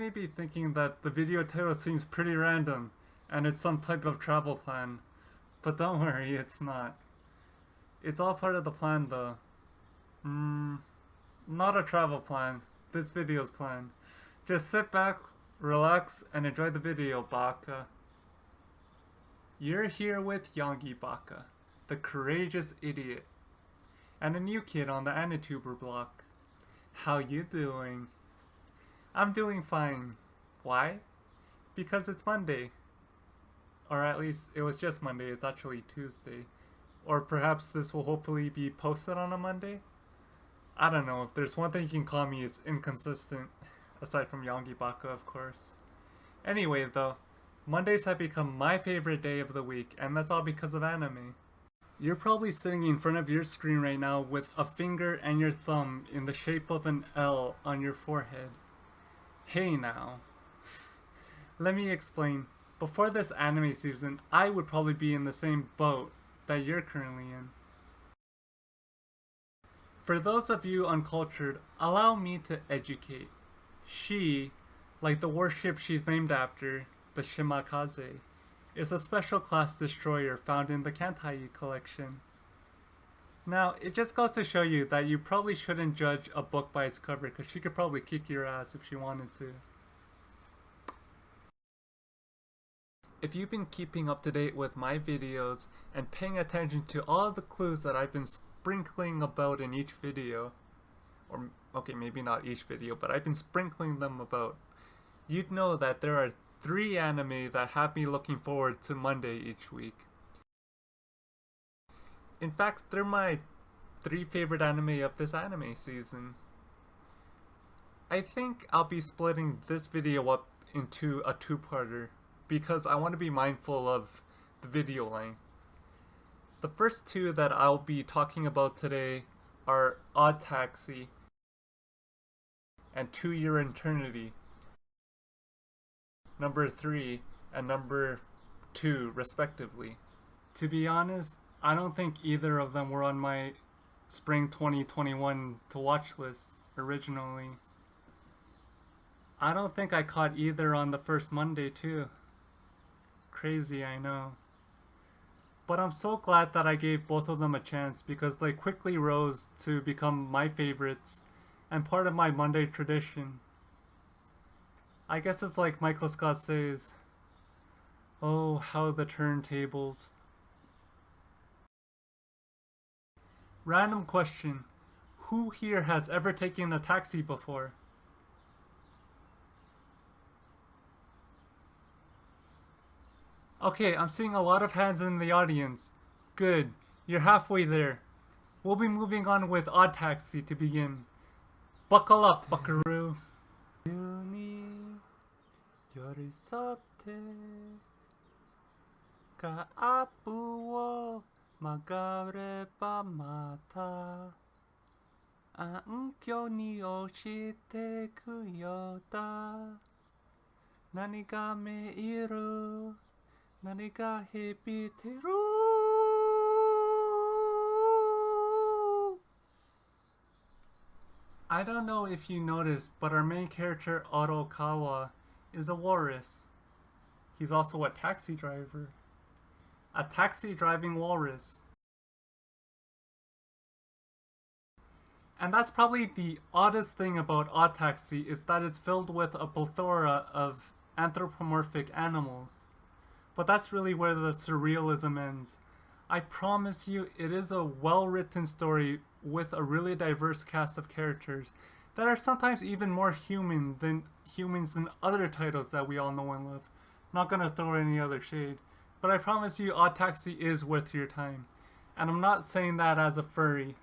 may be thinking that the video title seems pretty random and it's some type of travel plan, but don't worry, it's not. It's all part of the plan though. Not a travel plan. This video's plan. Just sit back, relax, and enjoy the video, Baka. You're here with Yonggi-baka, the courageous idiot, and a new kid on the Anituber block. How you doing? I'm doing fine. Why? Because it's Monday. Or at least it was just Monday, it's actually Tuesday. Or perhaps this will hopefully be posted on a Monday? I don't know, if there's one thing you can call me, it's inconsistent. Aside from Yonggi-baka, of course. Anyway though, Mondays have become my favorite day of the week, and that's all because of anime. You're probably sitting in front of your screen right now with a finger and your thumb in the shape of an L on your forehead. Hey now. Let me explain. Before this anime season, I would probably be in the same boat that you're currently in. For those of you uncultured, allow me to educate. She, like the warship she's named after, the Shimakaze, is a special class destroyer found in the Kantai collection. Now, it just goes to show you that you probably shouldn't judge a book by its cover, because she could probably kick your ass if she wanted to. If you've been keeping up to date with my videos and paying attention to all the clues that I've been sprinkling about in each video, or okay, maybe not each video, but I've been sprinkling them about, you'd know that there are 3 anime that have me looking forward to Monday each week. In fact, they're my 3 favorite anime of this anime season. I think I'll be splitting this video up into a 2-parter because I want to be mindful of the video length. The first 2 that I'll be talking about today are Odd Taxi and To Your Eternity, number 3 and number 2 respectively. To be honest, I don't think either of them were on my spring 2021 to watch list originally. I don't think I caught either on the first Monday too. Crazy, I know. But I'm so glad that I gave both of them a chance because they quickly rose to become my favorites and part of my Monday tradition. I guess it's like Michael Scott says, "Oh, how the turntables." Random question. Who here has ever taken a taxi before? Okay, I'm seeing a lot of hands in the audience. Good, you're halfway there. We'll be moving on with Odd Taxi to begin. Buckle up, buckaroo. I don't know if you noticed, but our main character, Otokawa, is a walrus. He's also a taxi driver. A taxi driving walrus. And that's probably the oddest thing about Odd Taxi is that it's filled with a plethora of anthropomorphic animals. But that's really where the surrealism ends. I promise you, it is a well-written story with a really diverse cast of characters that are sometimes even more human than humans in other titles that we all know and love. Not gonna throw any other shade, but I promise you Odd Taxi is worth your time. And I'm not saying that as a furry.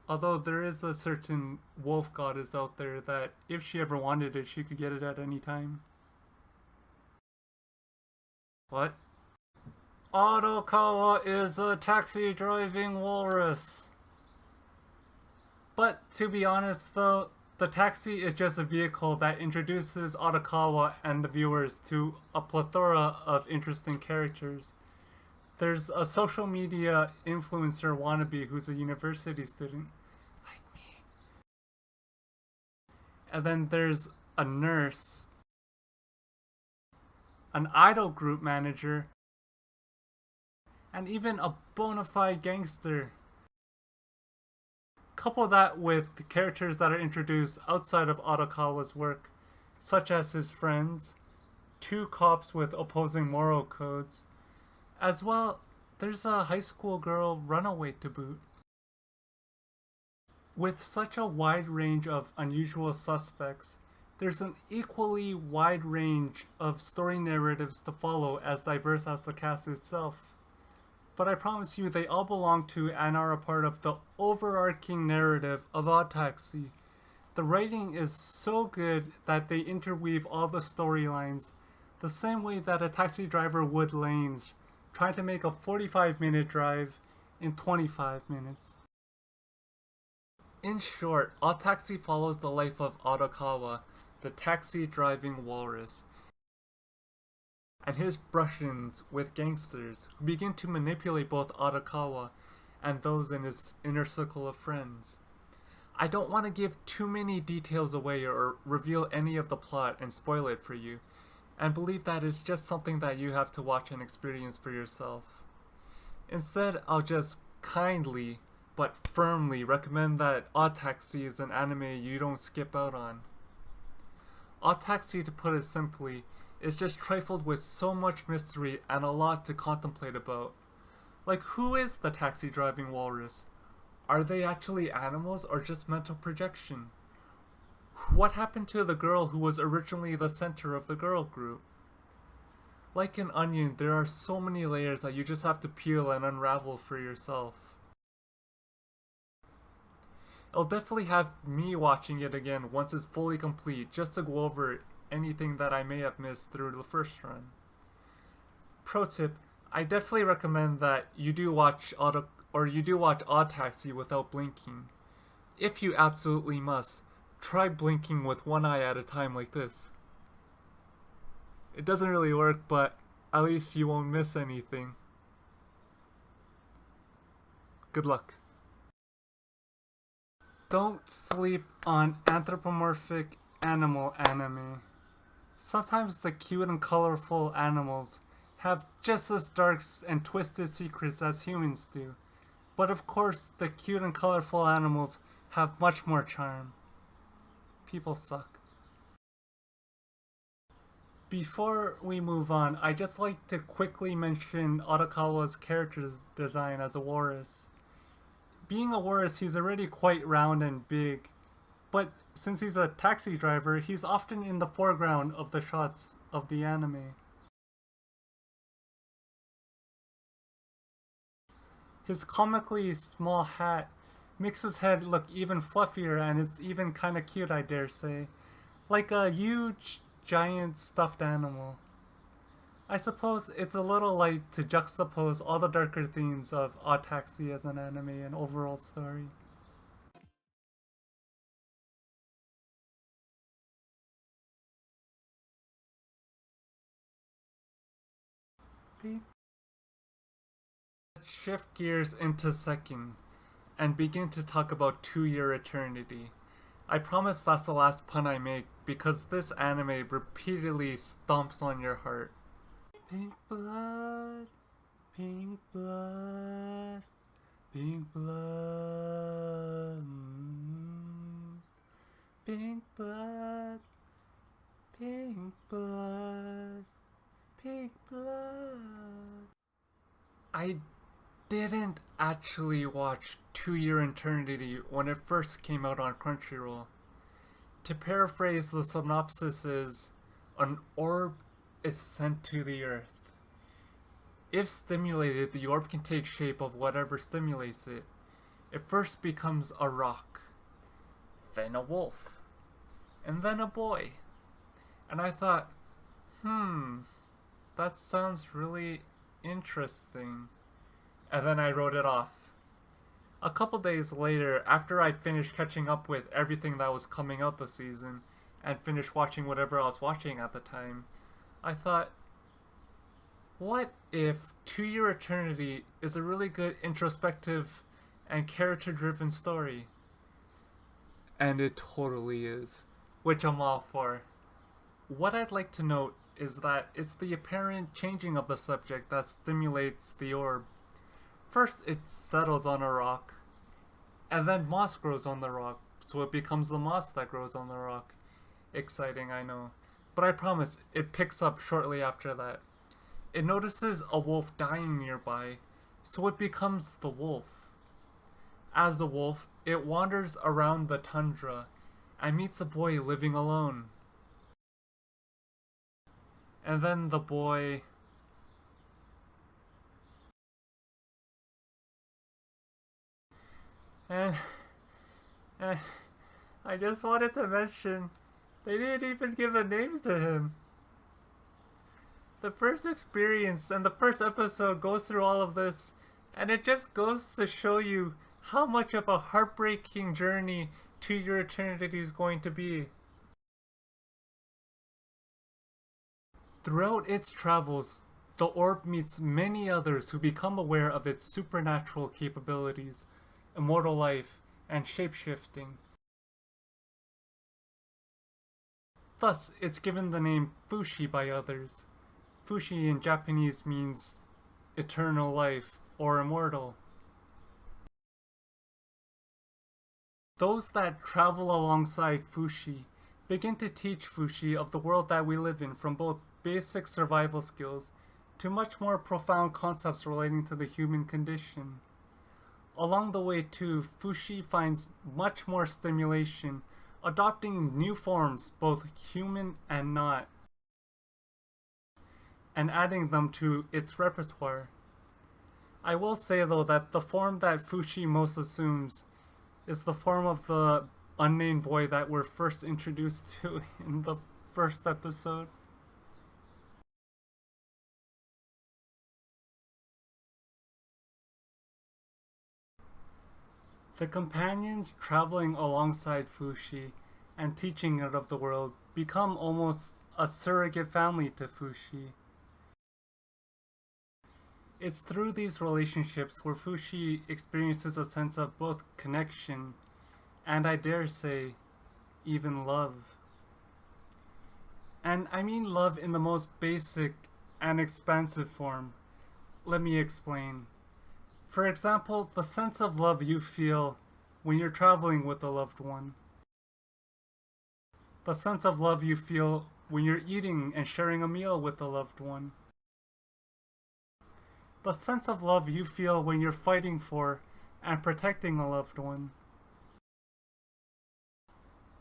Although there is a certain wolf goddess out there that if she ever wanted it, she could get it at any time. What? Otokawa is a taxi driving walrus. But to be honest though, the taxi is just a vehicle that introduces Otokawa and the viewers to a plethora of interesting characters. There's a social media influencer wannabe who's a university student, like me. and then there's a nurse, an idol group manager, and even a bona fide gangster. Couple that with the characters that are introduced outside of Arakawa's work, such as his friends, two cops with opposing moral codes, as well, there's a high school girl runaway to boot. With such a wide range of unusual suspects, there's an equally wide range of story narratives to follow, as diverse as the cast itself. But I promise you, they all belong to and are a part of the overarching narrative of Odd Taxi. The writing is so good that they interweave all the storylines, the same way that a taxi driver would lanes, trying to make a 45-minute drive in 25 minutes. In short, Odd Taxi follows the life of Arakawa, the taxi driving walrus, and his brush-ins with gangsters who begin to manipulate both Arakawa and those in his inner circle of friends. I don't want to give too many details away or reveal any of the plot and spoil it for you, and believe that it's just something that you have to watch and experience for yourself. Instead, I'll just kindly but firmly recommend that Odd Taxi is an anime you don't skip out on. Odd Taxi, to put it simply, is just trifled with so much mystery and a lot to contemplate about. Like, who is the taxi driving walrus? Are they actually animals or just mental projection? What happened to the girl who was originally the center of the girl group? Like an onion, there are so many layers that you just have to peel and unravel for yourself. It'll definitely have me watching it again once it's fully complete, just to go over anything that I may have missed through the first run. Pro tip, I definitely recommend that you do watch Odd Taxi without blinking. If you absolutely must, try blinking with one eye at a time like this. It doesn't really work, but at least you won't miss anything. Good luck. Don't sleep on anthropomorphic animal anime. Sometimes the cute and colorful animals have just as dark and twisted secrets as humans do. But of course, the cute and colorful animals have much more charm. People suck. Before we move on, I'd just like to quickly mention Arakawa's character design as a walrus. Being a walrus, he's already quite round and big, but since he's a taxi driver, he's often in the foreground of the shots of the anime. His comically small hat makes his head look even fluffier, and it's even kinda cute, I dare say. Like a huge, giant stuffed animal. I suppose it's a little light to juxtapose all the darker themes of Odd Taxi as an anime and overall story. Let's shift gears into second and begin to talk about 2-Year Eternity. I promise that's the last pun I make because this anime repeatedly stomps on your heart. Pink blood, pink blood, pink blood, pink blood, pink blood, pink blood. I didn't actually watch 2-Year Eternity when it first came out on Crunchyroll. To paraphrase, the synopsis is, an orb is sent to the earth. If stimulated, the orb can take shape of whatever stimulates it. It first becomes a rock, then a wolf, and then a boy. And I thought, that sounds really interesting. And then I wrote it off. A couple days later, after I finished catching up with everything that was coming out this season, and finished watching whatever I was watching at the time, I thought, what if 2-Year Eternity is a really good introspective and character-driven story? And it totally is. which I'm all for. What I'd like to note is that it's the apparent changing of the subject that stimulates the orb. First, it settles on a rock, and then moss grows on the rock, so it becomes the moss that grows on the rock. Exciting, I know. But I promise, it picks up shortly after that. It notices a wolf dying nearby, so it becomes the wolf. As a wolf, it wanders around the tundra and meets a boy living alone. And then the boy... And... and I just wanted to mention, they didn't even give a name to him. The first experience and the first episode goes through all of this, and it just goes to show you how much of a heartbreaking journey to your eternity is going to be. Throughout its travels, the orb meets many others who become aware of its supernatural capabilities, immortal life, and shapeshifting. Thus, it's given the name Fushi by others. Fushi in Japanese means eternal life or immortal. Those that travel alongside Fushi begin to teach Fushi of the world that we live in, from both basic survival skills to much more profound concepts relating to the human condition. Along the way too, Fushi finds much more stimulation, adopting new forms, both human and not, and adding them to its repertoire. I will say though that the form that Fushi most assumes is the form of the unnamed boy that we're first introduced to in the first episode. The companions traveling alongside Fushi and teaching it of the world become almost a surrogate family to Fushi. It's through these relationships where Fushi experiences a sense of both connection and, I dare say, even love. And I mean love in the most basic and expansive form. Let me explain. For example, the sense of love you feel when you're traveling with a loved one. The sense of love you feel when you're eating and sharing a meal with a loved one. The sense of love you feel when you're fighting for and protecting a loved one.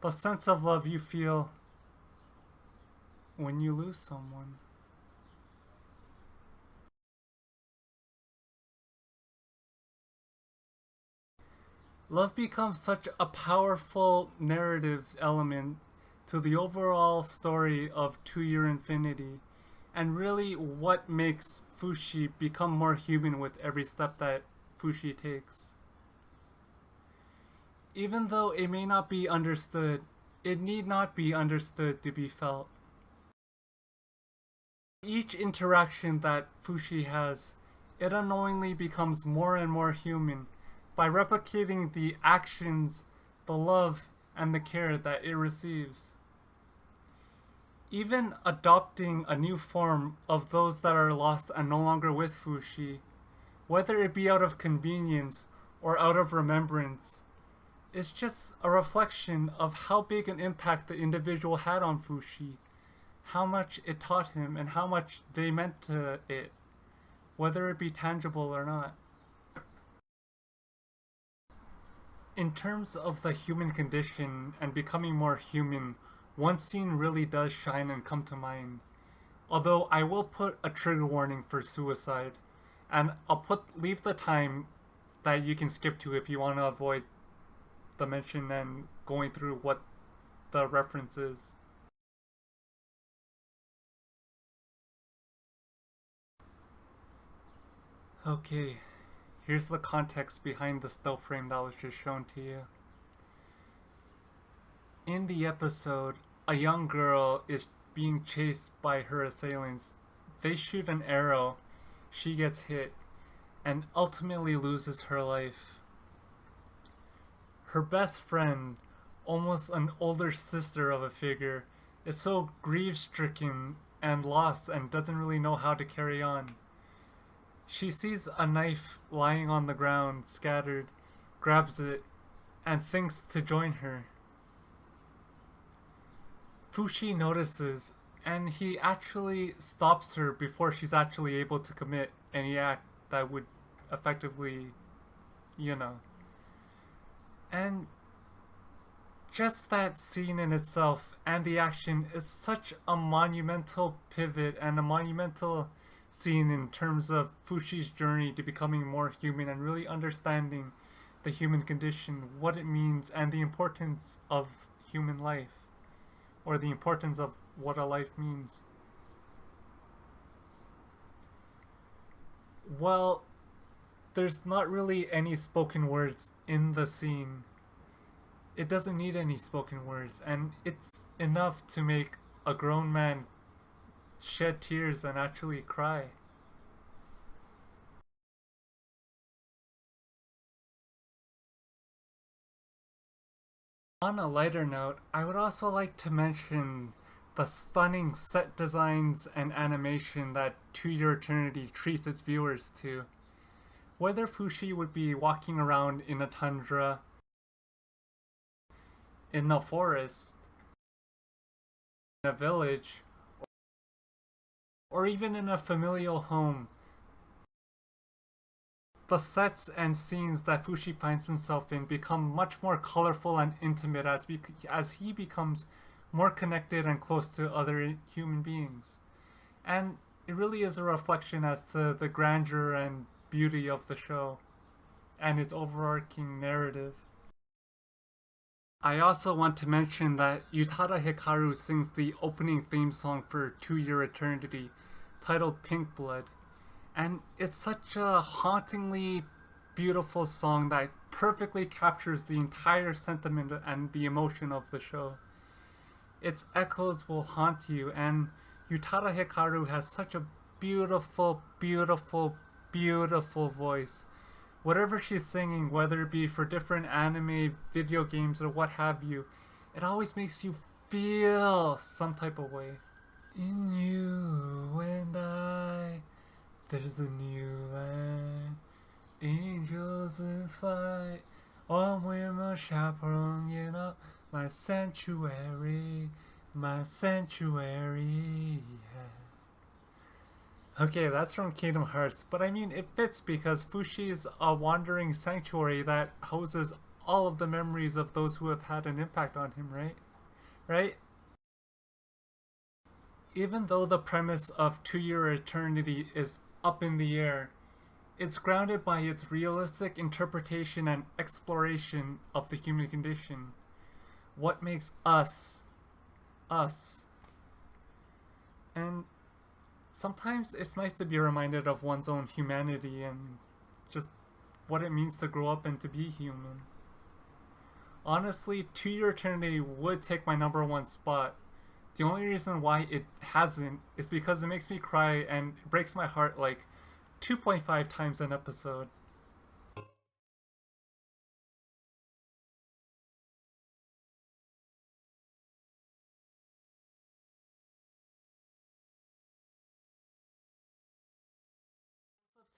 The sense of love you feel when you lose someone. Love becomes such a powerful narrative element to the overall story of To Your Infinity, and really what makes Fushi become more human with every step that Fushi takes. Even though it may not be understood, it need not be understood to be felt. Each interaction that Fushi has, it unknowingly becomes more and more human by replicating the actions, the love, and the care that it receives. Even adopting a new form of those that are lost and no longer with Fushi, whether it be out of convenience or out of remembrance, is just a reflection of how big an impact the individual had on Fushi, how much it taught him, and how much they meant to it, whether it be tangible or not. In terms of the human condition and becoming more human, one scene really does shine and come to mind. Although I will put a trigger warning for suicide, and I'll leave the time that you can skip to if you want to avoid the mention and going through what the reference is. Okay, here's the context behind the still frame that was just shown to you. In the episode, a young girl is being chased by her assailants. They shoot an arrow, she gets hit, and ultimately loses her life. Her best friend, almost an older sister of a figure, is so grief-stricken and lost and doesn't really know how to carry on. She sees a knife lying on the ground, scattered, grabs it, and thinks to join her. Fushi notices, and he actually stops her before she's actually able to commit any act that would effectively, you know. And just that scene in itself and the action is such a monumental pivot and a monumental scene in terms of Fushi's journey to becoming more human and really understanding the human condition, what it means, and the importance of human life, or the importance of what a life means. Well, there's not really any spoken words in the scene. It doesn't need any spoken words, and it's enough to make a grown man shed tears and actually cry. On a lighter note, I would also like to mention the stunning set designs and animation that To Your Eternity treats its viewers to. Whether Fushi would be walking around in a tundra, in a forest, in a village, or even in a familial home, the sets and scenes that Fushi finds himself in become much more colorful and intimate as he becomes more connected and close to other human beings. And it really is a reflection as to the grandeur and beauty of the show and its overarching narrative. I also want to mention that Utada Hikaru sings the opening theme song for To Your Eternity, titled Pink Blood. And it's such a hauntingly beautiful song that perfectly captures the entire sentiment and the emotion of the show. Its echoes will haunt you, and Utada Hikaru has such a beautiful, beautiful, beautiful voice. Whatever she's singing, whether it be for different anime, video games, or what have you, it always makes you feel some type of way. In you and I, there's a new land, angels in flight, on with my chaperone, you know, my sanctuary, my sanctuary. Yeah. Okay, that's from Kingdom Hearts, but I mean, it fits because Fushi is a wandering sanctuary that houses all of the memories of those who have had an impact on him, right? Right? Even though the premise of To Your Eternity is up in the air, it's grounded by its realistic interpretation and exploration of the human condition. What makes us, us. And sometimes it's nice to be reminded of one's own humanity and just what it means to grow up and to be human. Honestly, To Your Eternity would take my number one spot. The only reason why it hasn't is because it makes me cry and breaks my heart like 2.5 times an episode.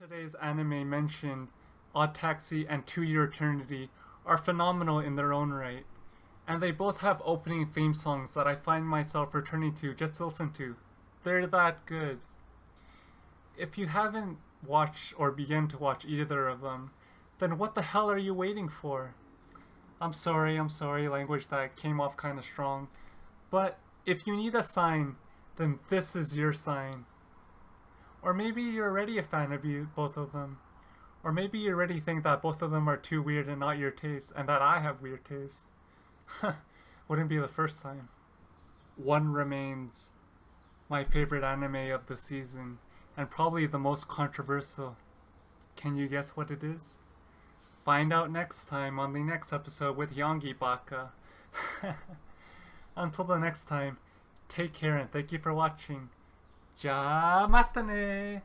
Today's anime mentioned Odd Taxi and To Your Eternity are phenomenal in their own right, and they both have opening theme songs that I find myself returning to just to listen to. They're that good. If you haven't watched or begun to watch either of them, then what the hell are you waiting for? I'm sorry, language that came off kind of strong. But if you need a sign, then this is your sign. Or maybe you're already a fan of both of them. Or maybe you already think that both of them are too weird and not your taste, and that I have weird taste. Wouldn't be the first time. One remains my favorite anime of the season, and probably the most controversial. Can you guess what it is? Find out next time on the next episode with Yonggi-baka. Until the next time, take care and thank you for watching. Ja, mata ne!